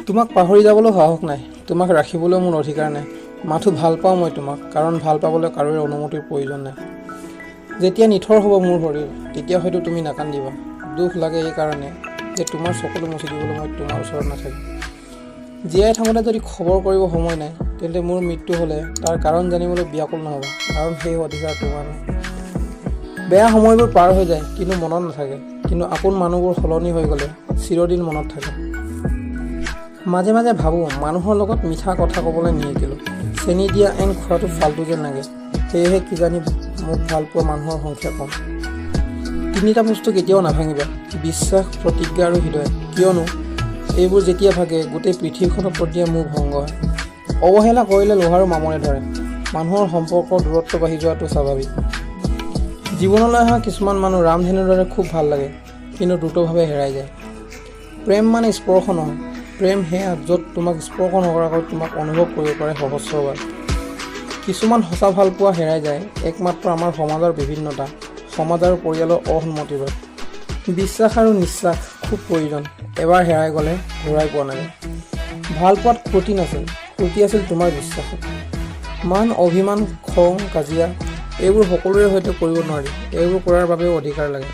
তোমাক পাহৰি যাবলৈ সাহস নাই, তোমাক ৰাখিবলৈ মোৰ অধিকাৰ নাই। মাথো ভাল পাওঁ মই তোমাক, কাৰণ ভাল পাবলৈ কাৰোৰে অনুমতিৰ প্ৰয়োজন নাই। যেতিয়া নিথৰ হ'ব মোৰ শৰীৰ, তেতিয়া হয়তো তুমি নাকান্দিবা। দুখ লাগে এই কাৰণে যে তোমাৰ চকুলো মুচি দিবলৈ মই তোমাৰ ওচৰত নাথাকিম। জীয়াই থাকোঁতে যদি খবৰ কৰিব সময় নাই, তেন্তে মোৰ মৃত্যু হ'লে তাৰ কাৰণ জানিবলৈ ব্যাকুল নহ'বা, কাৰণ সেই অধিকাৰ তোমাৰ নাই। বেয়া সময়বোৰ পাৰ হৈ যায়, কিন্তু মনত নাথাকে। কিন্তু আপোন মানুহবোৰ সলনি হৈ গ'লে চিৰদিন মনত থাকে। মাজে মাজে ভাবোঁ, মানুহৰ লগত মিঠা কথা ক'বলৈ নিশিকিলোঁ। চেনি দিয়া এন খোৱাটো ফাল্টু যেন লাগে। সেয়েহে কিজানি মোক ভাল পোৱা মানুহৰ সংখ্যা কম। তিনিটা বস্তু কেতিয়াও নাভাঙিবা: বিশ্বাস, প্ৰতিজ্ঞা আৰু হৃদয়। কিয়নো এইবোৰ যেতিয়া ভাগে, গোটেই পৃথিৱীখনৰ প্ৰতি মোৰ ভংগ হয়। অৱহেলা কৰিলে লোহাৰো মামৰে ধৰে। মানুহৰ সম্পৰ্কৰ দূৰত্ব বাঢ়ি যোৱাটো স্বাভাৱিক। জীৱনলৈ অহা কিছুমান মানুহ ৰামধেনুৰ দৰে খুব ভাল লাগে, কিন্তু দ্ৰুতভাৱে হেৰাই যায়। প্ৰেম মানে স্পৰ্শ নহয়, প্ৰেম সেয়া য'ত তোমাক স্পৰ্শ নকৰাকৈ তোমাক অনুভৱ কৰিব পাৰে সহস্ৰবাৰ। কিছুমান সঁচা ভালপোৱা হেৰাই যায় একমাত্ৰ আমাৰ সমাজৰ বিভিন্নতা, সমাজ আৰু পৰিয়ালৰ অসন্মতিৰ বাবে। বিশ্বাস আৰু নিশ্বাস খুব প্ৰয়োজন, এবাৰ হেৰাই গ'লে ঘূৰাই পোৱা নাযায়। ভালপোৱাত ফূৰ্তি নাছিল, ফূৰ্তি আছিল তোমাৰ বিশ্বাসত। মান, অভিমান, খং, কাজিয়া এইবোৰ সকলোৰে সৈতে কৰিব নোৱাৰি, এইবোৰ কৰাৰ বাবেও অধিকাৰ লাগে।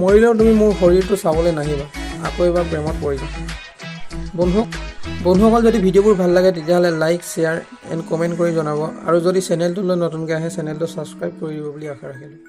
মৰিলেও তুমি মোৰ শৰীৰটো চাবলৈ নাহিবা, আকৌ এবাৰ প্ৰেমত পৰি যাম। বন্ধুসকল, যদি ভিডিঅ'বোৰ ভাল লাগে তেতিয়াহ'লে লাইক, শ্বেয়াৰ এণ্ড কমেণ্ট কৰি জনাব, আৰু যদি চেনেলটোলৈ নতুনকৈ আহে চেনেলটো ছাবস্ক্ৰাইব কৰি দিব বুলি আশা ৰাখিলোঁ।